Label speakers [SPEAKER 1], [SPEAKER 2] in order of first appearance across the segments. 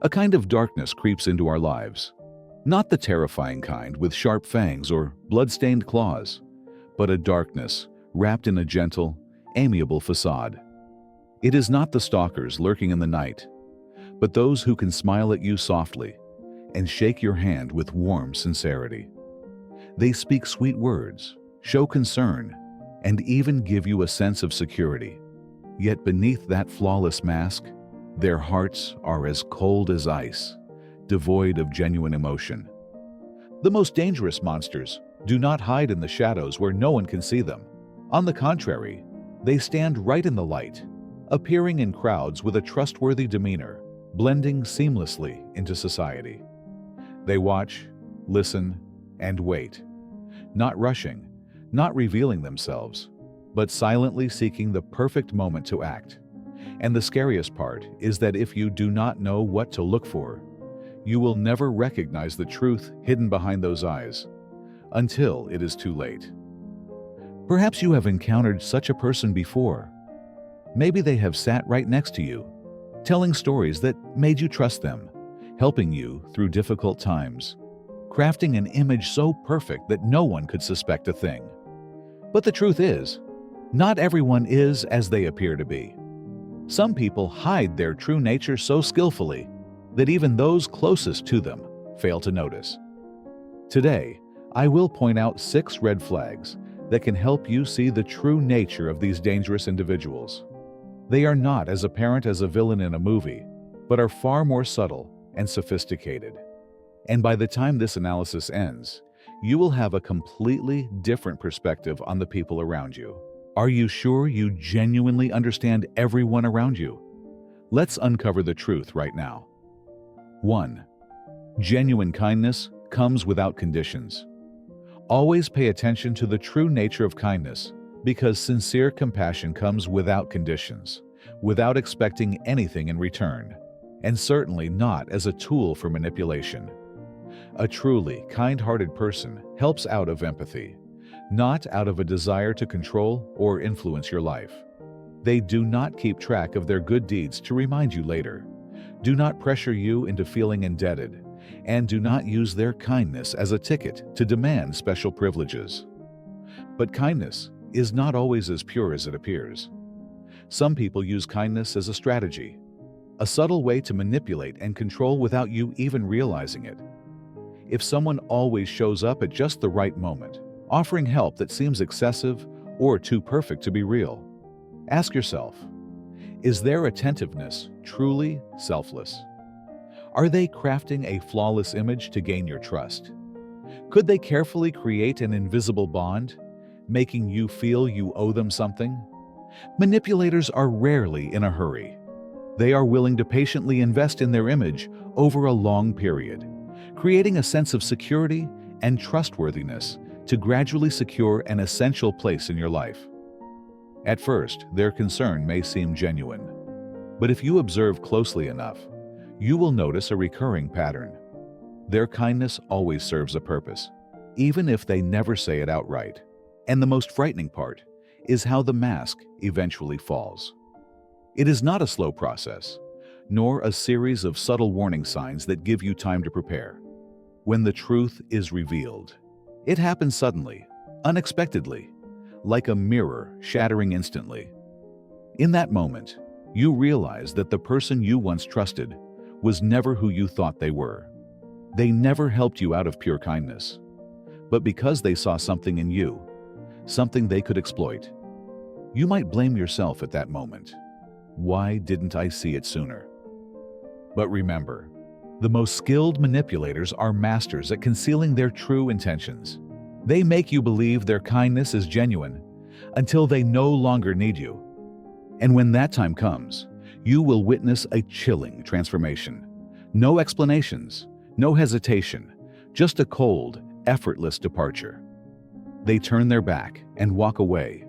[SPEAKER 1] A kind of darkness creeps into our lives. Not the terrifying kind with sharp fangs or blood-stained claws, but a darkness wrapped in a gentle, amiable facade. It is not the stalkers lurking in the night, but those who can smile at you softly and shake your hand with warm sincerity. They speak sweet words, show concern, and even give you a sense of security. Yet beneath that flawless mask, their hearts are as cold as ice, devoid of genuine emotion. The most dangerous monsters do not hide in the shadows where no one can see them. On the contrary, they stand right in the light, appearing in crowds with a trustworthy demeanor, blending seamlessly into society. They watch, listen, and wait, not rushing, not revealing themselves, but silently seeking the perfect moment to act. And the scariest part is that if you do not know what to look for, you will never recognize the truth hidden behind those eyes, until it is too late. Perhaps you have encountered such a person before. Maybe they have sat right next to you, telling stories that made you trust them, helping you through difficult times, crafting an image so perfect that no one could suspect a thing. But the truth is, not everyone is as they appear to be. Some people hide their true nature so skillfully that even those closest to them fail to notice. Today, I will point out 6 red flags that can help you see the true nature of these dangerous individuals. They are not as apparent as a villain in a movie, but are far more subtle and sophisticated. And by the time this analysis ends, you will have a completely different perspective on the people around you. Are you sure you genuinely understand everyone around you? Let's uncover the truth right now. 1. Genuine kindness comes without conditions. Always pay attention to the true nature of kindness, because sincere compassion comes without conditions, without expecting anything in return, and certainly not as a tool for manipulation. A truly kind-hearted person helps out of empathy, not out of a desire to control or influence your life. They do not keep track of their good deeds to remind you later, do not pressure you into feeling indebted, and do not use their kindness as a ticket to demand special privileges. But kindness is not always as pure as it appears. Some people use kindness as a strategy, a subtle way to manipulate and control without you even realizing it. If someone always shows up at just the right moment, offering help that seems excessive or too perfect to be real, ask yourself, is their attentiveness truly selfless? Are they crafting a flawless image to gain your trust? Could they carefully create an invisible bond, making you feel you owe them something? Manipulators are rarely in a hurry. They are willing to patiently invest in their image over a long period, creating a sense of security and trustworthiness to gradually secure an essential place in your life. At first, their concern may seem genuine, but if you observe closely enough, you will notice a recurring pattern. Their kindness always serves a purpose, even if they never say it outright. And the most frightening part is how the mask eventually falls. It is not a slow process, nor a series of subtle warning signs that give you time to prepare. When the truth is revealed, it happens suddenly, unexpectedly, like a mirror shattering instantly. In that moment, you realize that the person you once trusted was never who you thought they were. They never helped you out of pure kindness, but because they saw something in you, something they could exploit. You might blame yourself at that moment. Why didn't I see it sooner? But remember, the most skilled manipulators are masters at concealing their true intentions. They make you believe their kindness is genuine until they no longer need you. And when that time comes, you will witness a chilling transformation. No explanations, no hesitation, just a cold, effortless departure. They turn their back and walk away,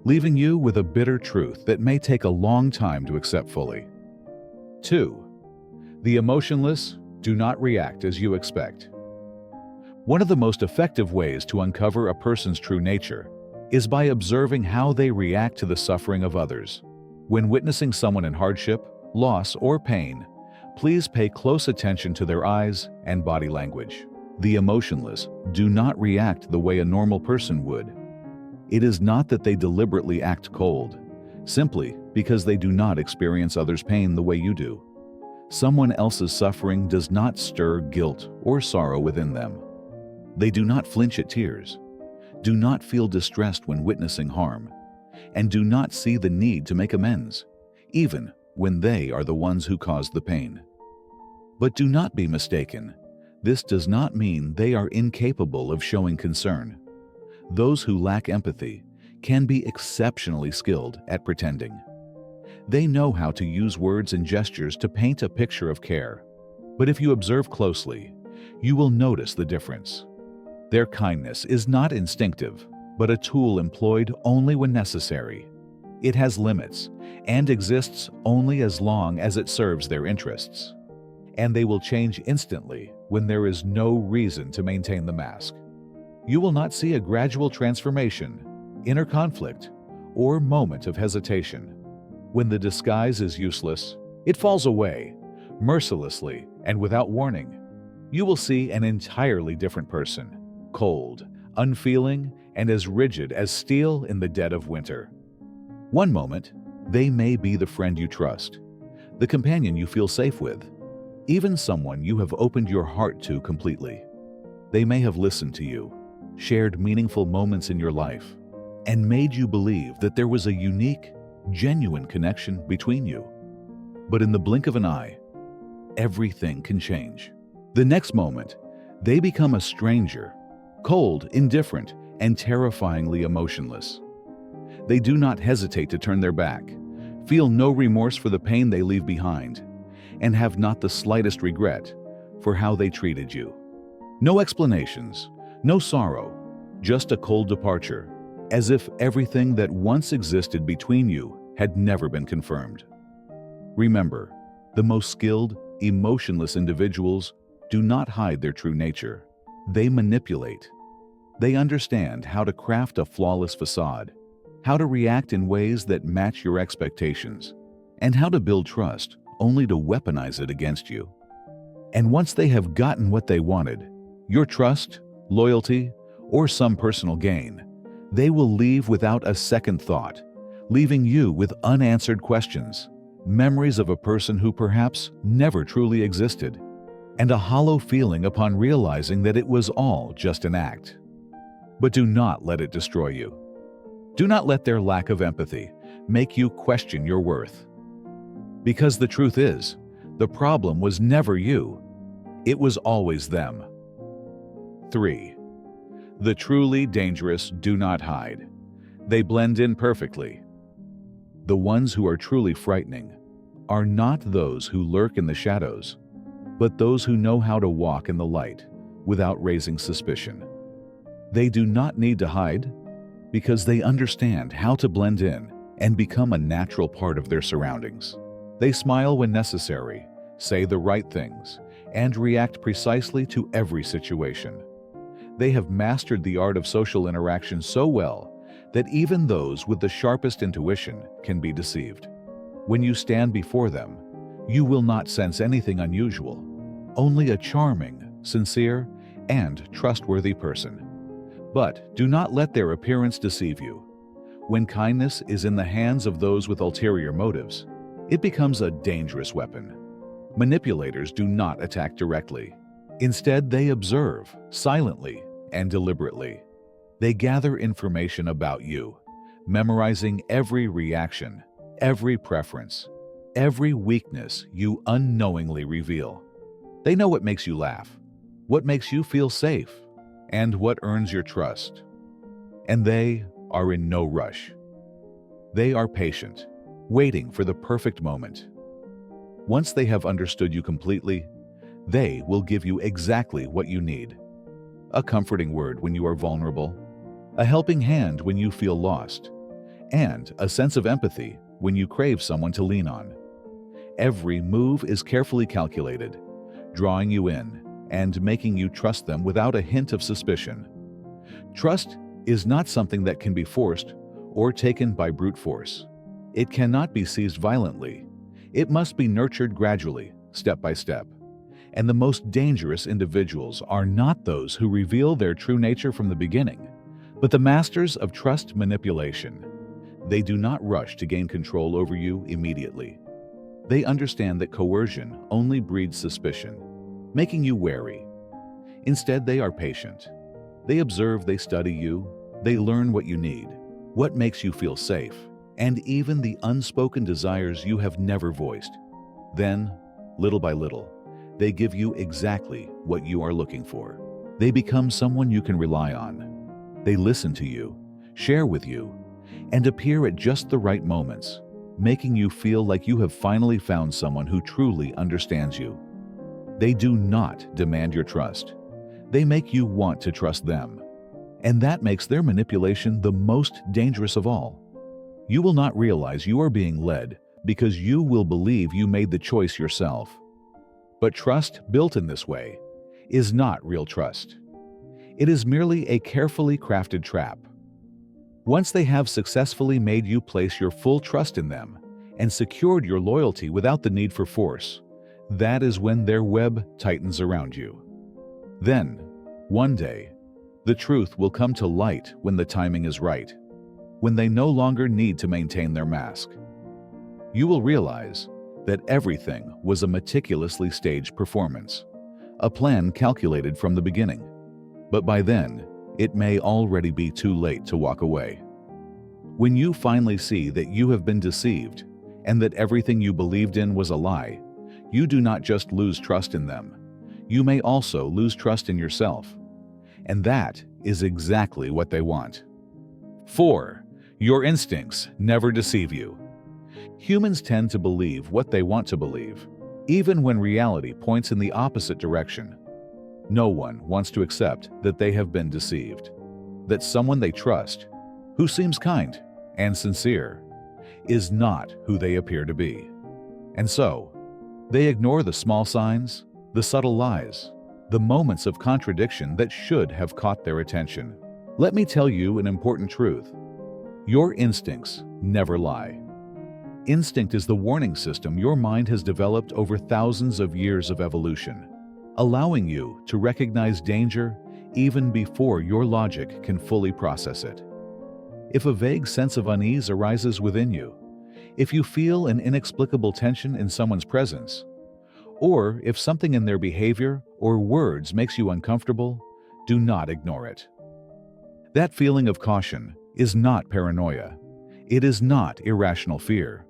[SPEAKER 1] leaving you with a bitter truth that may take a long time to accept fully. 2. The emotionless do not react as you expect. One of the most effective ways to uncover a person's true nature is by observing how they react to the suffering of others. When witnessing someone in hardship, loss, or pain, Please pay close attention to their eyes and body language. The emotionless do not react the way a normal person would. It is not that they deliberately act cold, simply because they do not experience others' pain the way you do. Someone else's suffering does not stir guilt or sorrow within them. They do not flinch at tears, do not feel distressed when witnessing harm, and do not see the need to make amends, even when they are the ones who caused the pain. But do not be mistaken. This does not mean they are incapable of showing concern. Those who lack empathy can be exceptionally skilled at pretending. They know how to use words and gestures to paint a picture of care. But if you observe closely, you will notice the difference. Their kindness is not instinctive, but a tool employed only when necessary. It has limits and exists only as long as it serves their interests. And they will change instantly when there is no reason to maintain the mask. You will not see a gradual transformation, inner conflict, or moment of hesitation. When the disguise is useless, it falls away, mercilessly and without warning. You will see an entirely different person, cold, unfeeling, and as rigid as steel in the dead of winter. One moment, they may be the friend you trust, the companion you feel safe with, even someone you have opened your heart to completely. They may have listened to you, shared meaningful moments in your life, and made you believe that there was a unique, genuine connection between you. But in the blink of an eye, everything can change. The next moment, they become a stranger, cold, indifferent, and terrifyingly emotionless. They do not hesitate to turn their back, feel no remorse for the pain they leave behind, and have not the slightest regret for how they treated you. No explanations, no sorrow, just a cold departure, as if everything that once existed between you had never been confirmed. Remember, the most skilled, emotionless individuals do not hide their true nature. They manipulate. They understand how to craft a flawless facade, how to react in ways that match your expectations, and how to build trust only to weaponize it against you. And once they have gotten what they wanted, your trust, loyalty, or some personal gain, they will leave without a second thought, leaving you with unanswered questions, memories of a person who perhaps never truly existed, and a hollow feeling upon realizing that it was all just an act. But do not let it destroy you. Do not let their lack of empathy make you question your worth. Because the truth is, the problem was never you. It was always them. 3. The truly dangerous do not hide. They blend in perfectly. The ones who are truly frightening are not those who lurk in the shadows, but those who know how to walk in the light without raising suspicion. They do not need to hide because they understand how to blend in and become a natural part of their surroundings. They smile when necessary, say the right things, and react precisely to every situation. They have mastered the art of social interaction so well that even those with the sharpest intuition can be deceived. When you stand before them, you will not sense anything unusual, only a charming, sincere, and trustworthy person. But do not let their appearance deceive you. When kindness is in the hands of those with ulterior motives, it becomes a dangerous weapon. Manipulators do not attack directly. Instead, they observe, silently and deliberately. They gather information about you, memorizing every reaction, every preference, every weakness you unknowingly reveal. They know what makes you laugh, what makes you feel safe, and what earns your trust. And they are in no rush. They are patient, waiting for the perfect moment. Once they have understood you completely, they will give you exactly what you need. A comforting word when you are vulnerable, a helping hand when you feel lost, and a sense of empathy when you crave someone to lean on. Every move is carefully calculated, drawing you in and making you trust them without a hint of suspicion. Trust is not something that can be forced or taken by brute force. It cannot be seized violently. It must be nurtured gradually, step by step. And the most dangerous individuals are not those who reveal their true nature from the beginning, but the masters of trust manipulation. They do not rush to gain control over you immediately. They understand that coercion only breeds suspicion, making you wary. Instead, they are patient. They observe, they study you, they learn what you need, what makes you feel safe, and even the unspoken desires you have never voiced. Then, little by little, they give you exactly what you are looking for. They become someone you can rely on. They listen to you, share with you, and appear at just the right moments, making you feel like you have finally found someone who truly understands you. They do not demand your trust. They make you want to trust them. And that makes their manipulation the most dangerous of all. You will not realize you are being led because you will believe you made the choice yourself. But trust built in this way is not real trust. It is merely a carefully crafted trap. Once they have successfully made you place your full trust in them and secured your loyalty without the need for force, that is when their web tightens around you. Then, one day, the truth will come to light when the timing is right, when they no longer need to maintain their mask. You will realize that everything was a meticulously staged performance, a plan calculated from the beginning. But by then, it may already be too late to walk away. When you finally see that you have been deceived and that everything you believed in was a lie, you do not just lose trust in them. You may also lose trust in yourself. And that is exactly what they want. 4. Your instincts never deceive you. Humans tend to believe what they want to believe, even when reality points in the opposite direction. No one wants to accept that they have been deceived, that someone they trust, who seems kind and sincere, is not who they appear to be. And so, they ignore the small signs, the subtle lies, the moments of contradiction that should have caught their attention. Let me tell you an important truth. Your instincts never lie. Instinct is the warning system your mind has developed over thousands of years of evolution, allowing you to recognize danger even before your logic can fully process it. If a vague sense of unease arises within you, if you feel an inexplicable tension in someone's presence, or if something in their behavior or words makes you uncomfortable, do not ignore it. That feeling of caution is not paranoia. It is not irrational fear.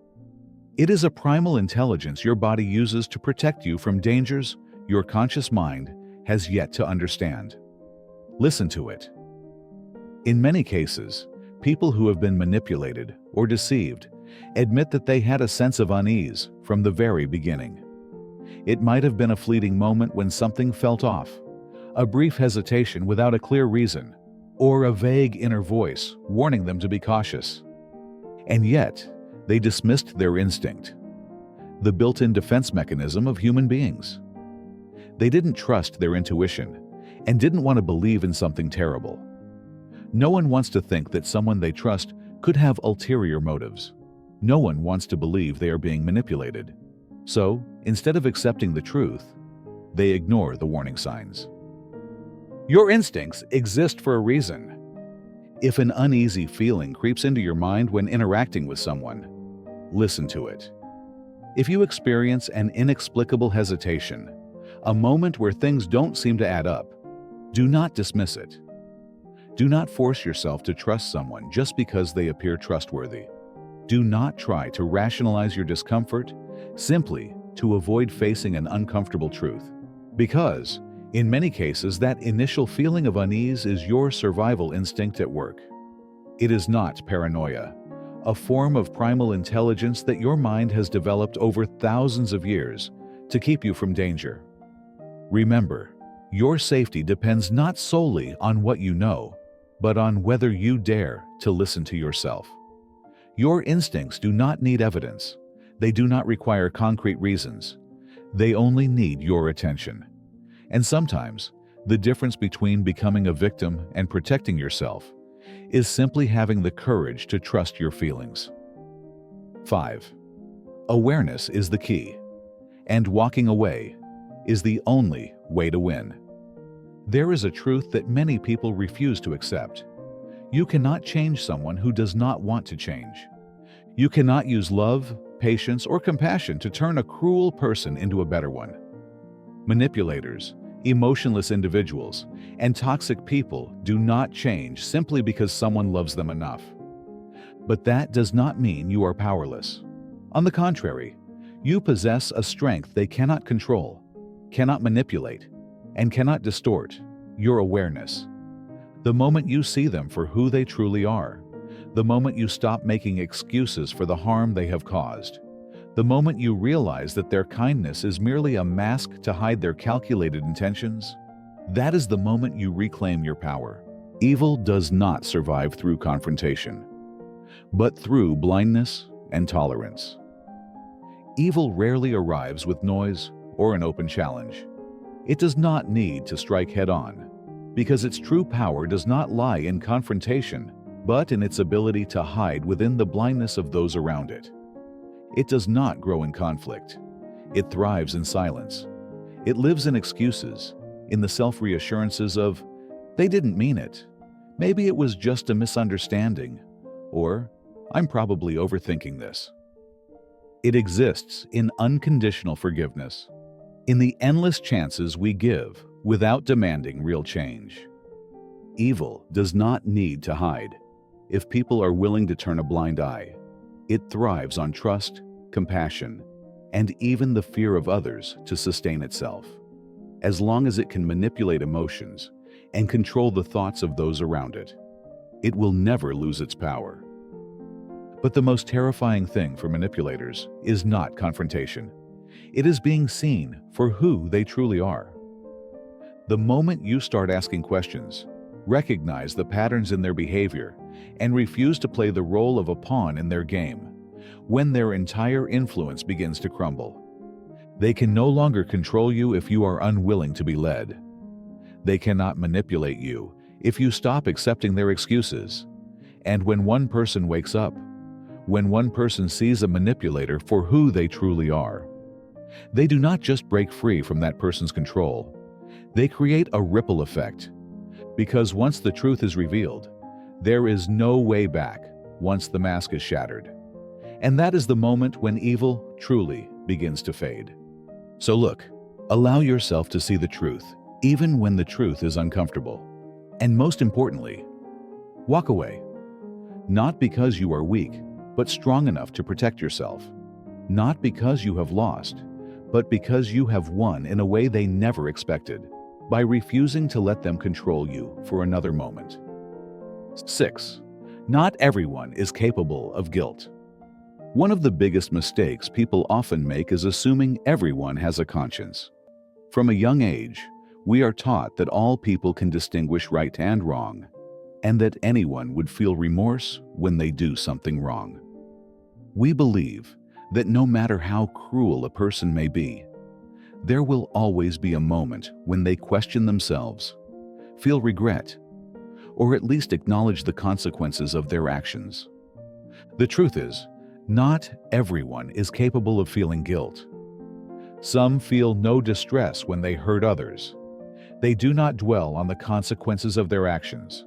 [SPEAKER 1] It is a primal intelligence your body uses to protect you from dangers your conscious mind has yet to understand. Listen to it. In many cases, people who have been manipulated or deceived admit that they had a sense of unease from the very beginning. It might have been a fleeting moment when something felt off, a brief hesitation without a clear reason, or a vague inner voice warning them to be cautious. And yet, they dismissed their instinct, the built-in defense mechanism of human beings. They didn't trust their intuition and didn't want to believe in something terrible. No one wants to think that someone they trust could have ulterior motives. No one wants to believe they are being manipulated. So, instead of accepting the truth, they ignore the warning signs. Your instincts exist for a reason. If an uneasy feeling creeps into your mind when interacting with someone, listen to it. If you experience an inexplicable hesitation, a moment where things don't seem to add up, do not dismiss it. Do not force yourself to trust someone just because they appear trustworthy. Do not try to rationalize your discomfort simply to avoid facing an uncomfortable truth, because, in many cases, that initial feeling of unease is your survival instinct at work. It is not paranoia, a form of primal intelligence that your mind has developed over thousands of years to keep you from danger. Remember, your safety depends not solely on what you know, but on whether you dare to listen to yourself. Your instincts do not need evidence. They do not require concrete reasons. They only need your attention. And sometimes, the difference between becoming a victim and protecting yourself is simply having the courage to trust your feelings. 5. Awareness is the key. and walking away is the only way to win. There is a truth that many people refuse to accept. You cannot change someone who does not want to change. You cannot use love, patience, or compassion to turn a cruel person into a better one. Manipulators, emotionless individuals, and toxic people do not change simply because someone loves them enough. But that does not mean you are powerless. On the contrary, you possess a strength they cannot control, cannot manipulate, and cannot distort: your awareness. The moment you see them for who they truly are, the moment you stop making excuses for the harm they have caused, the moment you realize that their kindness is merely a mask to hide their calculated intentions, that is the moment you reclaim your power. Evil does not survive through confrontation, but through blindness and tolerance. Evil rarely arrives with noise or an open challenge. It does not need to strike head-on, because its true power does not lie in confrontation, but in its ability to hide within the blindness of those around it. It does not grow in conflict. It thrives in silence. It lives in excuses, in the self-reassurances of, "They didn't mean it. Maybe it was just a misunderstanding," or, "I'm probably overthinking this." It exists in unconditional forgiveness, in the endless chances we give without demanding real change. Evil does not need to hide. If people are willing to turn a blind eye, it thrives on trust, compassion, and even the fear of others to sustain itself. As long as it can manipulate emotions and control the thoughts of those around it, it will never lose its power. But the most terrifying thing for manipulators is not confrontation. It is being seen for who they truly are. The moment you start asking questions, recognize the patterns in their behavior, and refuse to play the role of a pawn in their game, when their entire influence begins to crumble. They can no longer control you if you are unwilling to be led. They cannot manipulate you if you stop accepting their excuses. And when one person wakes up, when one person sees a manipulator for who they truly are, they do not just break free from that person's control. They create a ripple effect. Because once the truth is revealed, there is no way back once the mask is shattered. And that is the moment when evil truly begins to fade. So look, allow yourself to see the truth, even when the truth is uncomfortable. And most importantly, walk away. Not because you are weak, but strong enough to protect yourself. Not because you have lost, but because you have won in a way they never expected, by refusing to let them control you for another moment. 6. Not everyone is capable of guilt. One of the biggest mistakes people often make is assuming everyone has a conscience. From a young age, we are taught that all people can distinguish right and wrong, and that anyone would feel remorse when they do something wrong. We believe that no matter how cruel a person may be, there will always be a moment when they question themselves, feel regret, or at least acknowledge the consequences of their actions. The truth is, not everyone is capable of feeling guilt. Some feel no distress when they hurt others. They do not dwell on the consequences of their actions,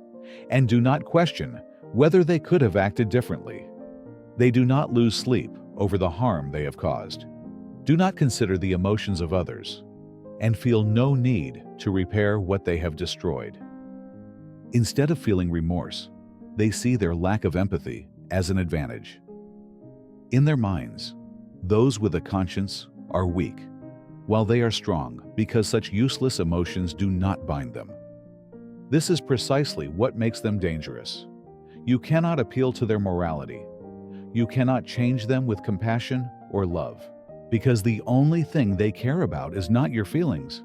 [SPEAKER 1] and do not question whether they could have acted differently. They do not lose sleep over the harm they have caused, do not consider the emotions of others, and feel no need to repair what they have destroyed. Instead of feeling remorse, they see their lack of empathy as an advantage. In their minds, those with a conscience are weak, while they are strong because such useless emotions do not bind them. This is precisely what makes them dangerous. You cannot appeal to their morality. You cannot change them with compassion or love, because the only thing they care about is not your feelings,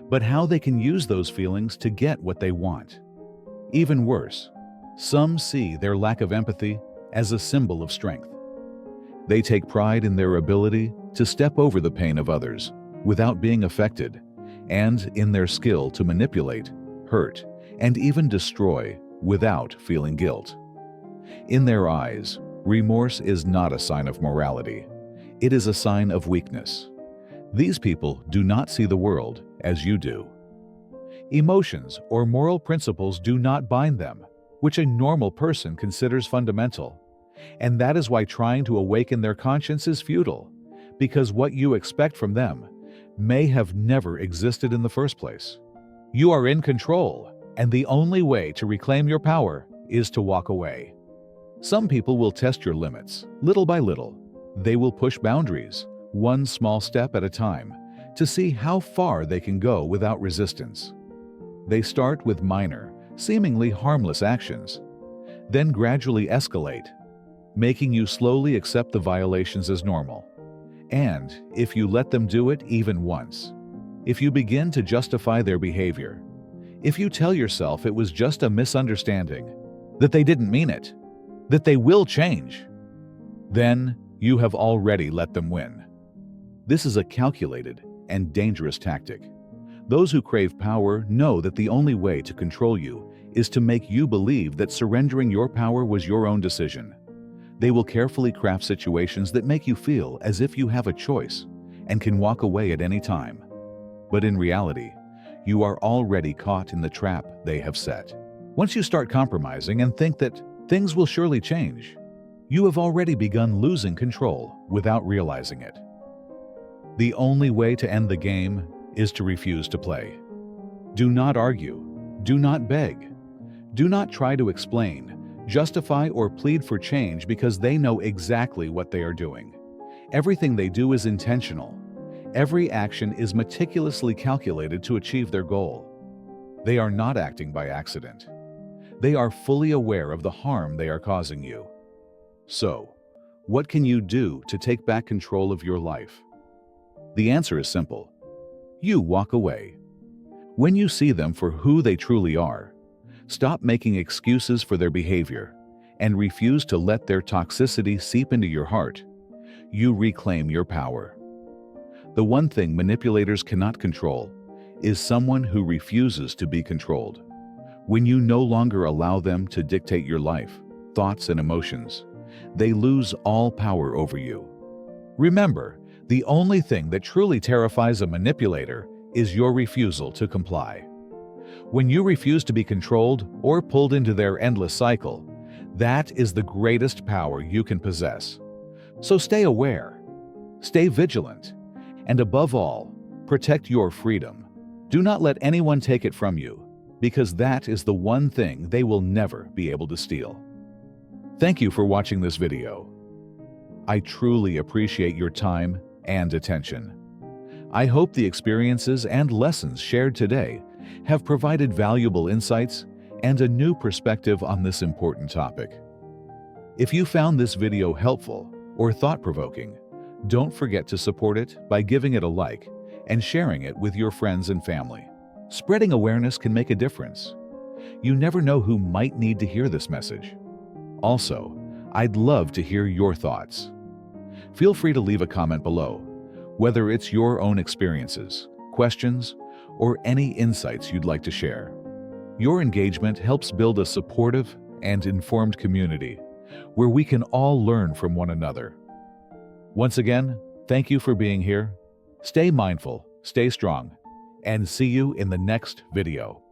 [SPEAKER 1] but how they can use those feelings to get what they want. Even worse, some see their lack of empathy as a symbol of strength. They take pride in their ability to step over the pain of others without being affected, and in their skill to manipulate, hurt, and even destroy without feeling guilt. In their eyes, remorse is not a sign of morality. It is a sign of weakness. These people do not see the world as you do. Emotions or moral principles do not bind them, which a normal person considers fundamental. And that is why trying to awaken their conscience is futile, because what you expect from them may have never existed in the first place. You are in control, and the only way to reclaim your power is to walk away. Some people will test your limits, little by little. They will push boundaries, one small step at a time, to see how far they can go without resistance. They start with minor, seemingly harmless actions, then gradually escalate, making you slowly accept the violations as normal. And if you let them do it even once, if you begin to justify their behavior, if you tell yourself it was just a misunderstanding, that they didn't mean it, that they will change, then you have already let them win. This is a calculated and dangerous tactic. Those who crave power know that the only way to control you is to make you believe that surrendering your power was your own decision. They will carefully craft situations that make you feel as if you have a choice and can walk away at any time. But in reality, you are already caught in the trap they have set. Once you start compromising and think that things will surely change, you have already begun losing control without realizing it. The only way to end the game is to refuse to play. Do not argue. Do not beg. Do not try to explain, justify, or plead for change because they know exactly what they are doing. Everything they do is intentional. Every action is meticulously calculated to achieve their goal. They are not acting by accident. They are fully aware of the harm they are causing you. So, what can you do to take back control of your life? The answer is simple. You walk away. When you see them for who they truly are, stop making excuses for their behavior and refuse to let their toxicity seep into your heart. You reclaim your power. The one thing manipulators cannot control is someone who refuses to be controlled. When you no longer allow them to dictate your life, thoughts, and emotions, they lose all power over you. Remember, the only thing that truly terrifies a manipulator is your refusal to comply. When you refuse to be controlled or pulled into their endless cycle, that is the greatest power you can possess. So stay aware, stay vigilant, and above all, protect your freedom. Do not let anyone take it from you, because that is the one thing they will never be able to steal. Thank you for watching this video. I truly appreciate your time and attention. I hope the experiences and lessons shared today have provided valuable insights and a new perspective on this important topic. If you found this video helpful or thought-provoking, don't forget to support it by giving it a like and sharing it with your friends and family. Spreading awareness can make a difference. You never know who might need to hear this message. Also, I'd love to hear your thoughts. Feel free to leave a comment below, whether it's your own experiences, questions, or any insights you'd like to share. Your engagement helps build a supportive and informed community where we can all learn from one another. Once again, thank you for being here. Stay mindful, stay strong, and see you in the next video.